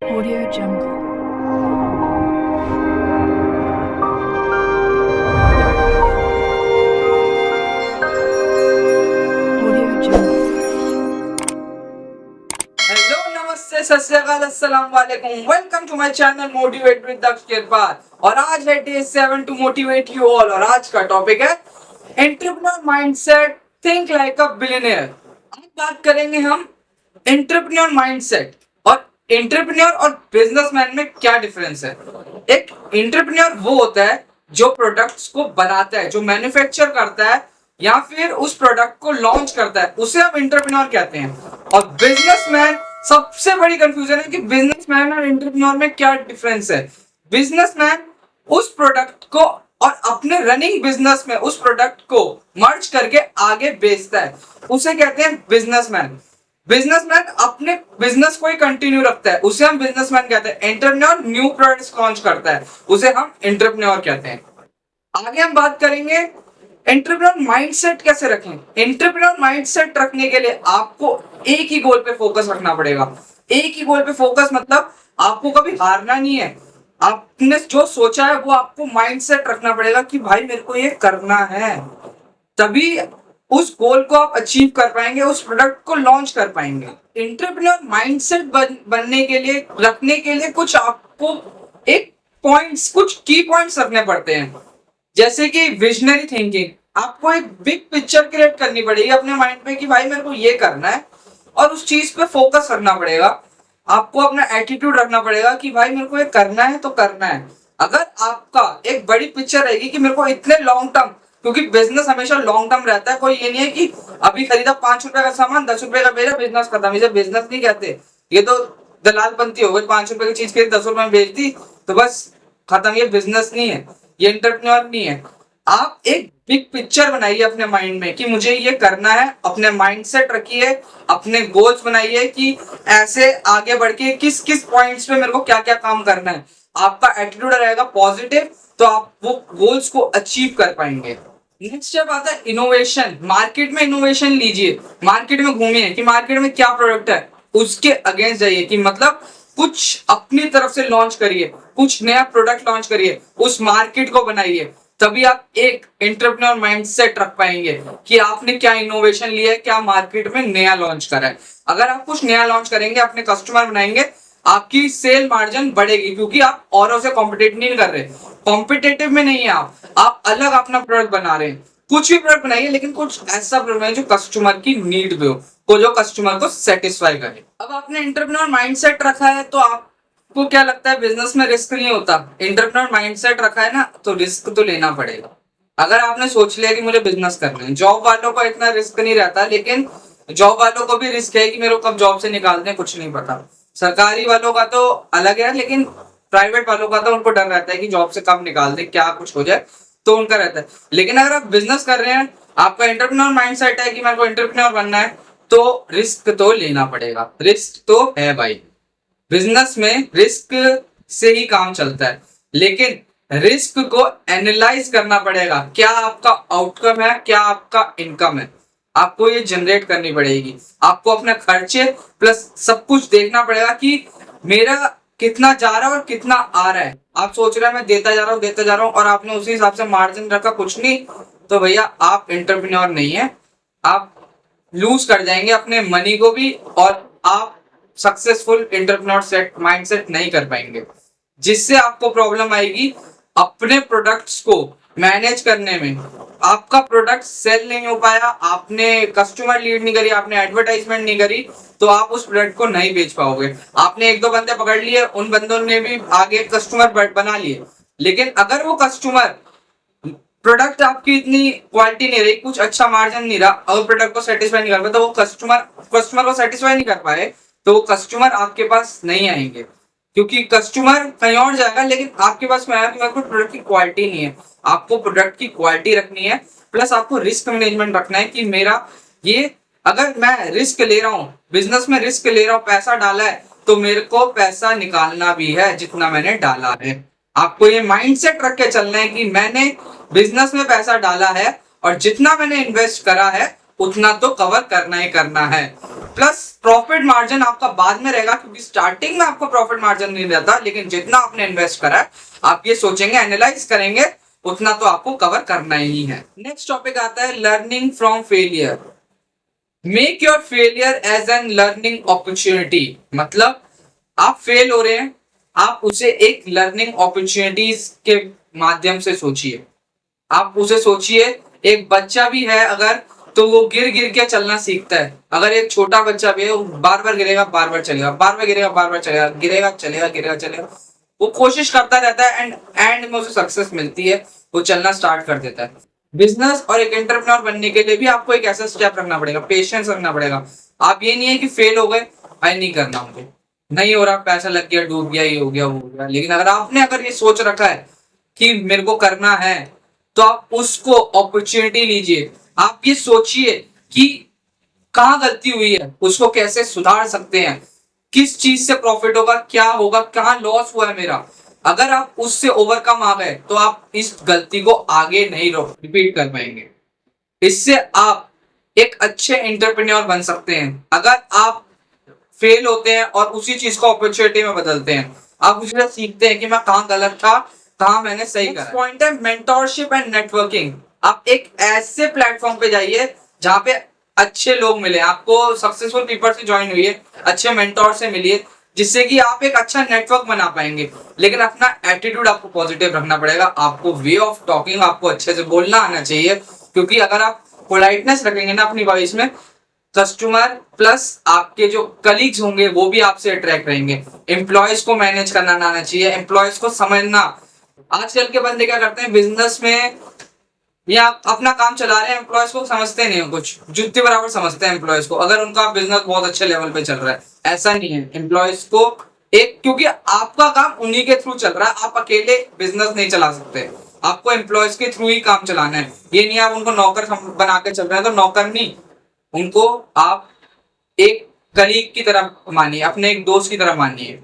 Audio Jungle. Audio Jungle. Hello नमस्ते सत श्री अकाल अस्सलाम वालेकुम। Welcome to my channel motivate with Daksh Kirpal. और आज है day 7 to motivate you all. और आज का टॉपिक है entrepreneur mindset, think like a billionaire. आज बात करेंगे हम एंटरप्रेन्योर माइंडसेट और एंटरप्रेन्योर और बिजनेसमैन में क्या डिफरेंस है। एक एंटरप्रेन्योर वो होता है जो प्रोडक्ट्स को बनाता है, जो मैन्युफैक्चर करता है या फिर उस प्रोडक्ट को लॉन्च करता है, उसे हम एंटरप्रेन्योर कहते हैं। और बिजनेसमैन, सबसे बड़ी कंफ्यूजन है कि बिजनेसमैन और एंटरप्रेन्योर में क्या डिफरेंस है। बिजनेसमैन उस प्रोडक्ट को और अपने रनिंग बिजनेस में उस प्रोडक्ट को मर्ज करके आगे बेचता है, उसे कहते हैं बिजनेसमैन। बिजनेसमैन अपने बिजनेस को ही कंटिन्यू रखता है, उसे हम बिजनेसमैन कहते हैं। एंटरप्रेन्योर न्यू प्रोडक्ट्स लॉन्च करता है, उसे हम एंटरप्रेन्योर कहते हैं। आगे हम बात करेंगे एंटरप्रेन्योर माइंडसेट कैसे रखें। एंटरप्रेन्योर माइंडसेट रखने के लिए आपको एक ही गोल पे फोकस रखना पड़ेगा। एक ही गोल पे फोकस मतलब आपको कभी हारना नहीं है। आपने जो सोचा है वो आपको माइंडसेट रखना पड़ेगा कि भाई मेरे को ये करना है, तभी उस गोल को आप अचीव कर पाएंगे, उस प्रोडक्ट को लॉन्च कर पाएंगे। एंटरप्रेन्योर माइंडसेट बनने के लिए, रखने के लिए कुछ आपको एक पॉइंट्स, कुछ की पॉइंट्स रखने पड़ते हैं। जैसे कि विजनरी थिंकिंग, आपको एक बिग पिक्चर क्रिएट करनी पड़ेगी अपने माइंड में कि भाई मेरे को ये करना है, और उस चीज पे फोकस रखना पड़ेगा। आपको अपना एटीट्यूड रखना पड़ेगा कि भाई मेरे को ये करना है तो करना है। अगर आपका एक बड़ी पिक्चर रहेगी कि मेरे को इतने लॉन्ग टर्म, क्योंकि बिजनेस हमेशा लॉन्ग टर्म रहता है। कोई ये नहीं है कि अभी खरीदा 5 रुपए का सामान 10 रुपए का बेचा, बिजनेस खत्म। इसे बिजनेस नहीं कहते, ये तो दलालपंती हो गई। 5 रुपए की चीज खरीद 10 रुपए में बेच दी तो बस खत्म। ये बिजनेस नहीं है, ये एंटरप्रेन्योर नहीं है। आप एक बिग पिक्चर बनाइए अपने माइंड में कि मुझे ये करना है। अपने माइंडसेट रखिए, अपने गोल्स बनाइए कि ऐसे आगे बढ़ के किस किस पॉइंट्स पे मेरे को क्या क्या काम करना है। आपका एटीट्यूड रहेगा पॉजिटिव तो आप वो गोल्स को अचीव कर पाएंगे। नेक्स्ट स्टेप आता है इनोवेशन। मार्केट में इनोवेशन लीजिए, मार्केट में घूमिए कि मार्केट में क्या प्रोडक्ट है, उसके अगेंस्ट जाइए। कि मतलब कुछ अपनी तरफ से लॉन्च करिए, कुछ नया प्रोडक्ट लॉन्च करिए, उस मार्केट को बनाइए। तभी आप एक एंटरप्रेन्योर माइंडसेट रख पाएंगे कि आपने क्या इनोवेशन लिया है, क्या मार्केट में नया लॉन्च करा है। अगर आप कुछ नया लॉन्च करेंगे, अपने कस्टमर बनाएंगे, आपकी सेल मार्जिन बढ़ेगी, क्योंकि आप औरों से कॉम्पिटेट नहीं कर रहे। कॉम्पिटेटिव में नहीं है आप अलग अपना प्रोडक्ट बना रहे हैं। कुछ भी प्रोडक्ट बनाइए, लेकिन कुछ ऐसा प्रोडक्ट बनाइए जो कस्टमर की नीड पे हो, को जो कस्टमर को सेटिस्फाई करे। अब आपने एंटरप्रेन्योर माइंडसेट रखा है तो आपको क्या लगता है बिजनेस में रिस्क नहीं होता। एंटरप्रेन्योर माइंडसेट रखा है ना, तो रिस्क तो लेना पड़ेगा। अगर आपने सोच लिया कि मुझे बिजनेस करना है, जॉब वालों को इतना रिस्क नहीं रहता, लेकिन जॉब वालों को भी रिस्क है कि मेरे को कब जॉब से निकाल दें, कुछ नहीं पता। सरकारी वालों का तो अलग है, लेकिन प्राइवेट वालों का तो उनको डर रहता है कि जॉब से कब निकाल दे, क्या कुछ हो जाए, तो उनका रहता है। लेकिन अगर आप बिजनेस कर रहे हैं, आपका एंटरप्रेन्योर माइंडसेट है कि मेरे को एंटरप्रेन्योर बनना है, तो रिस्क तो लेना पड़ेगा। रिस्क तो है भाई, बिजनेस में रिस्क से ही काम चलता है। लेकिन रिस्क को एनालाइज करना पड़ेगा, क्या आपका आउटकम है, क्या आपका इनकम है, आपको ये जनरेट करनी पड़ेगी। आपको अपने खर्चे प्लस सब कुछ देखना पड़ेगा कि मेरा कितना जा रहा है और कितना आ रहा है। आप सोच रहे हैं मैं देता जा रहा हूँ और आपने उसी हिसाब से मार्जिन रखा कुछ नहीं, तो भैया आप एंटरप्रेन्योर नहीं है। आप लूज कर जाएंगे अपने मनी को भी, और आप सक्सेसफुल एंटरप्रेन्योर सेट माइंडसेट नहीं कर पाएंगे। जिससे आपको प्रॉब्लम आएगी अपने प्रोडक्ट्स को मैनेज करने में। आपका प्रोडक्ट सेल नहीं हो पाया, आपने कस्टमर लीड नहीं करी, आपने एडवर्टाइजमेंट नहीं करी, तो आप उस प्रोडक्ट को नहीं बेच पाओगे। आपने एक दो बंदे पकड़ लिए, उन बंदों ने भी आगे कस्टमर बना लिए, लेकिन अगर वो कस्टमर प्रोडक्ट आपकी इतनी क्वालिटी नहीं रही, कुछ अच्छा मार्जिन नहीं रहा, और प्रोडक्ट को सेटिस्फाई नहीं कर पाए, तो वो कस्टमर को सेटिस्फाई नहीं कर पाए, तो वो कस्टमर आपके पास नहीं आएंगे। क्योंकि कस्टमर कहीं और जाएगा, लेकिन आपके पास में आया कि मेरे को प्रोडक्ट की क्वालिटी नहीं है। आपको प्रोडक्ट की क्वालिटी रखनी है, प्लस आपको रिस्क मैनेजमेंट रखना है कि मेरा ये, अगर मैं रिस्क ले रहा हूँ, बिजनेस में रिस्क ले रहा हूँ, पैसा डाला है, तो मेरे को पैसा निकालना भी है जितना मैंने डाला है। आपको ये माइंडसेट रख के चलना है कि मैंने बिजनेस में पैसा डाला है और जितना मैंने इन्वेस्ट करा है उतना तो कवर करना ही करना है। प्लस प्रॉफिट मार्जिन आपका बाद में रहेगा, क्योंकि स्टार्टिंग में आपको प्रॉफिट मार्जिन नहीं रहता, लेकिन जितना आपने इन्वेस्ट करा है आप ये सोचेंगे, एनालाइज करेंगे, उतना तो आपको कवर करना ही है। नेक्स्ट टॉपिक आता है learning from failure. Make your failure as an learning opportunity. मतलब आप फेल हो रहे हैं, आप उसे एक लर्निंग अपॉर्चुनिटीज के माध्यम से सोचिए। आप उसे सोचिए, एक बच्चा भी है अगर, तो वो गिर गिर के चलना सीखता है। अगर एक छोटा बच्चा भी है, वो बार बार गिरेगा, बार बार चलेगा, बार बार गिरेगा, बार बार चलेगा, गिरेगा चलेगा, गिरेगा चलेगा, वो कोशिश करता रहता है, एंड में उसे सक्सेस मिलती है, वो चलना स्टार्ट कर देता है। बिजनेस और एक एंटरप्रेन्योर बनने के लिए भी आपको एक ऐसा स्टेप रखना पड़ेगा, पेशेंस रखना पड़ेगा। आप ये नहीं है कि फेल हो गए, भाई नहीं करना, हमको नहीं हो रहा, पैसा लग गया, डूब गया, ये हो गया, वो हो गया। लेकिन अगर आपने अगर ये सोच रखा है कि मेरे को करना है, तो आप उसको अपॉर्चुनिटी लीजिए। आप ये सोचिए कि कहाँ गलती हुई है, उसको कैसे सुधार सकते हैं, किस चीज से प्रॉफिट होगा, क्या होगा, कहाँ लॉस हुआ है मेरा। अगर आप उससे ओवरकम आ गए तो आप इस गलती को आगे नहीं रिपीट कर पाएंगे। इससे आप एक अच्छे एंटरप्रेन्योर बन सकते हैं। अगर आप फेल होते हैं और उसी चीज को अपॉर्चुनिटी में बदलते हैं, आप उससे सीखते हैं कि मैं कहाँ गलत था, कहाँ मैंने सही करा। पॉइंट है मेंटोरशिप एंड नेटवर्किंग। आप एक ऐसे प्लेटफॉर्म पे जाइए जहाँ पे अच्छे लोग मिले, आपको सक्सेसफुल पीपल से ज्वाइन हुई है, अच्छे मेंटोर से मिलिए, जिससे कि आप एक अच्छा नेटवर्क बना पाएंगे। लेकिन अपना एटीट्यूड आपको पॉजिटिव रखना पड़ेगा, आपको वे ऑफ टॉकिंग, आपको अच्छे से बोलना आना चाहिए। क्योंकि अगर आप पोलाइटनेस रखेंगे ना अपनी वॉइस में, कस्टमर प्लस आपके जो कलीग्स होंगे वो भी आपसे अट्रैक्ट रहेंगे। एम्प्लॉयज को मैनेज करना आना चाहिए, एम्प्लॉयज को समझना। आजकल के बंदे क्या करते हैं बिजनेस में, या अपना काम चला रहे हैं, एम्प्लॉयज को समझते नहीं हो, कुछ जुत्ती बराबर समझते हैं एम्प्लॉयज को, अगर उनका बिजनेस बहुत अच्छे लेवल पे चल रहा है। ऐसा नहीं है, एम्प्लॉयज को एक, क्योंकि आपका काम उन्हीं के थ्रू चल रहा है, आप अकेले बिजनेस नहीं चला सकते, आपको एम्प्लॉयज के थ्रू ही काम चलाना है। ये नहीं आप उनको नौकर बना के चल रहे हैं, तो नौकर नहीं, उनको आप एक कलीग की तरह मानिए, अपने एक दोस्त की तरह मानिए।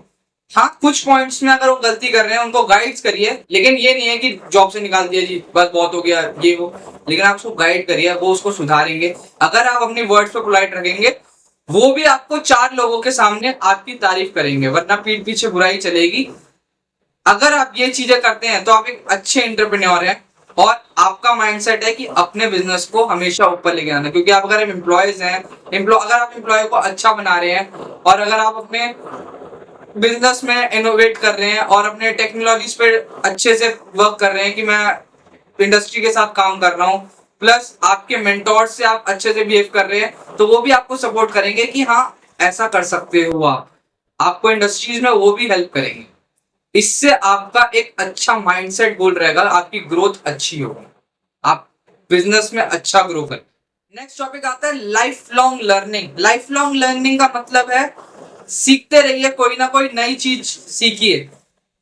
हाँ, कुछ पॉइंट्स में अगर वो गलती कर रहे हैं उनको गाइड करिए, लेकिन ये नहीं है कि जॉब से निकाल दिया जी, बस बहुत हो गया ये वो। लेकिन आप उसको गाइड करिए, वो उसको सुधारेंगे। अगर आप अपनी वर्ड्स पे पोलाइट रखेंगे, वो भी आपको 4 लोगों के सामने आपकी तारीफ करेंगे, वरना पीठ पीछे बुराई चलेगी। अगर आप ये चीजें करते हैं तो आप एक अच्छे एंटरप्रेन्योर हैं, और आपका माइंडसेट है कि अपने बिजनेस को हमेशा ऊपर लेके आना। क्योंकि आप अगर एम्प्लॉयज हैं, अगर आप एम्प्लॉय को अच्छा बना रहे हैं, और अगर आप अपने बिजनेस में इनोवेट कर रहे हैं और अपने टेक्नोलॉजीज पे अच्छे से वर्क कर रहे हैं कि मैं इंडस्ट्री के साथ काम कर रहा हूँ, प्लस आपके मेंटोर से आप अच्छे से बिहेव कर रहे हैं, तो वो भी आपको सपोर्ट करेंगे कि हाँ ऐसा कर सकते हो आप, आपको इंडस्ट्रीज में वो भी हेल्प करेंगे। इससे आपका एक अच्छा माइंडसेट गोल रहेगा, आपकी ग्रोथ अच्छी होगी, आप बिजनेस में अच्छा ग्रो करें। नेक्स्ट टॉपिक आता है life long learning. Life long learning का मतलब है सीखते रहिए, कोई ना कोई नई चीज सीखिए,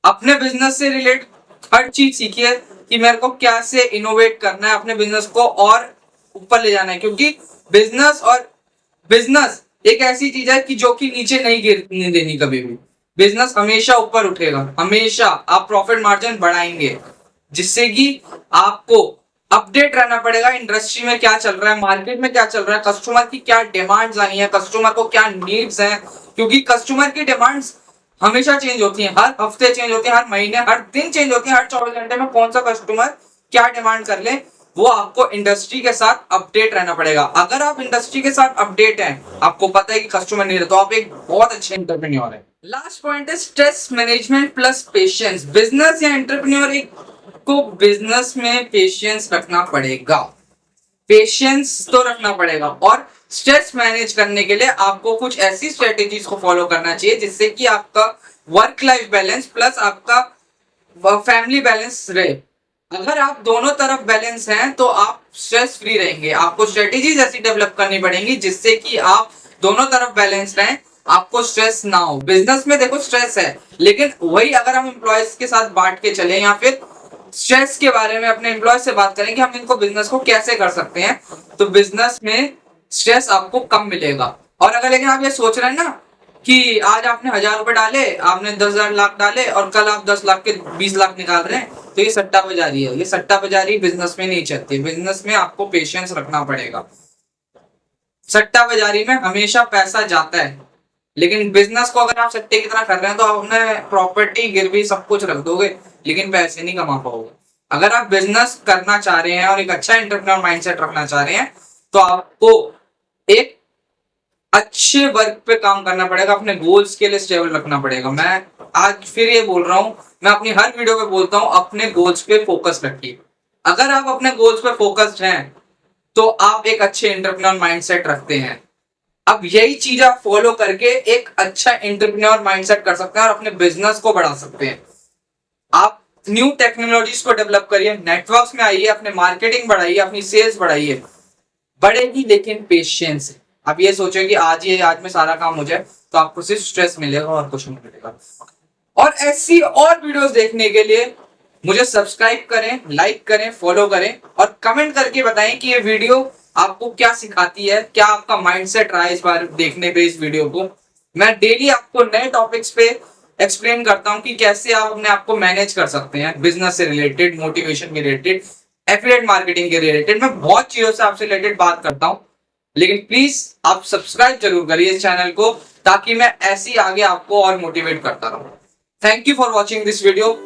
अपने बिजनेस से रिलेट हर चीज सीखिए कि मेरे को कैसे इनोवेट करना है, अपने बिजनेस को और ऊपर ले जाना है। क्योंकि बिजनेस एक ऐसी चीज है कि जो कि नीचे नहीं गिरने देनी कभी भी। बिजनेस हमेशा ऊपर उठेगा, हमेशा आप प्रॉफिट मार्जिन बढ़ाएंगे, जिससे कि आपको अपडेट रहना पड़ेगा इंडस्ट्री में क्या चल रहा है, मार्केट में क्या चल रहा है, कस्टमर की क्या डिमांड्स आई है, कस्टमर को क्या नीड्स हैं। क्योंकि कस्टमर की डिमांड्स हमेशा चेंज होती हैं, हर हफ्ते चेंज होती है, हर महीने, हर दिन चेंज होती है, हर 24 घंटे में कौन सा कस्टमर क्या डिमांड कर ले, वो आपको इंडस्ट्री के साथ अपडेट रहना पड़ेगा। अगर आप इंडस्ट्री के साथ अपडेट हैं, आपको पता है कि कस्टमर नहीं रहे, तो आप एक बहुत अच्छे एंटरप्रेन्योर है। लास्ट पॉइंट है stress management plus patience. Business या एंटरप्रेन्योर को बिजनेस में पेशेंस रखना पड़ेगा, पेशेंस तो रखना पड़ेगा, और स्ट्रेस मैनेज करने के लिए आपको कुछ ऐसी स्ट्रेटेजीज को फॉलो करना चाहिए जिससे कि आपका वर्क लाइफ बैलेंस प्लस आपका फैमिली बैलेंस रहे। अगर आप दोनों तरफ बैलेंस हैं तो आप स्ट्रेस फ्री रहेंगे। आपको स्ट्रेटेजीज ऐसी डेवलप करनी पड़ेंगी जिससे कि आप दोनों तरफ बैलेंस रहें, आपको स्ट्रेस ना हो। बिजनेस में देखो स्ट्रेस है, लेकिन वही अगर हम एम्प्लॉयज के साथ बांट के चले, या फिर स्ट्रेस के बारे में अपने एम्प्लॉय से बात करें कि हम इनको बिजनेस को कैसे कर सकते हैं, तो बिजनेस में स्ट्रेस आपको कम मिलेगा। और अगर लेकिन आप ये सोच रहे हैं ना कि आज आपने 1000 रुपए डाले, आपने 10,000 लाख डाले, और कल आप 10 लाख के 20 लाख निकाल रहे हैं, तो ये सट्टा बाजारी है। ये सट्टा बाजारी बिजनेस में नहीं चलती। बिजनेस में आपको पेशेंस रखना पड़ेगा। सट्टा बाजारी में हमेशा पैसा जाता है, लेकिन बिजनेस को अगर आप सट्टे की तरह कर रहे हैं तो आप अपने प्रॉपर्टी गिरवी सब कुछ रख दोगे लेकिन पैसे नहीं कमा पाओगे। अगर आप बिजनेस करना चाह रहे हैं और एक अच्छा एंटरप्रेन्योर माइंडसेट रखना चाह रहे हैं तो आपको एक अच्छे वर्क पे काम करना पड़ेगा, अपने गोल्स के लिए स्टेबल रखना पड़ेगा। मैं आज फिर ये बोल रहा हूँ, मैं अपनी हर वीडियो पे बोलता हूँ, अपने गोल्स पे फोकस रखिए। अगर आप अपने गोल्स पे फोकस्ड हैं तो आप एक अच्छे एंटरप्रेन्योर माइंडसेट रखते हैं। अब यही चीज आप फॉलो करके एक अच्छा एंटरप्रेन्योर माइंडसेट कर सकते हैं और अपने बिजनेस को बढ़ा सकते हैं। आप न्यू टेक्नोलॉजीज को डेवलप करिए, नेटवर्क्स में आइए, अपने मार्केटिंग बढ़ाइए, अपनी सेल्स बढ़ाइए, बढ़ेगी लेकिन पेशेंस से। आप ये सोचो कि आज में सारा काम हो जाए तो आपको सिर्फ स्ट्रेस मिलेगा और कुछ नहीं मिलेगा। और ऐसी और वीडियोस देखने के लिए मुझे सब्सक्राइब करें, लाइक करें, फॉलो करें और कमेंट करके बताएं कि ये वीडियो आपको क्या सिखाती है, क्या आपका माइंडसेट रहा है इस बार देखने पे इस वीडियो को। मैं डेली आपको नए टॉपिक्स पे एक्सप्लेन करता हूं कि कैसे आप अपने आप को मैनेज कर सकते हैं, बिजनेस से रिलेटेड, मोटिवेशन के रिलेटेड, एफिलिएट मार्केटिंग के रिलेटेड। मैं बहुत चीजों से आपसे रिलेटेड बात करता हूं, लेकिन प्लीज आप सब्सक्राइब जरूर करिए इस चैनल को ताकि मैं ऐसी आगे आपको और मोटिवेट करता रहूं। Thank you for watching this video.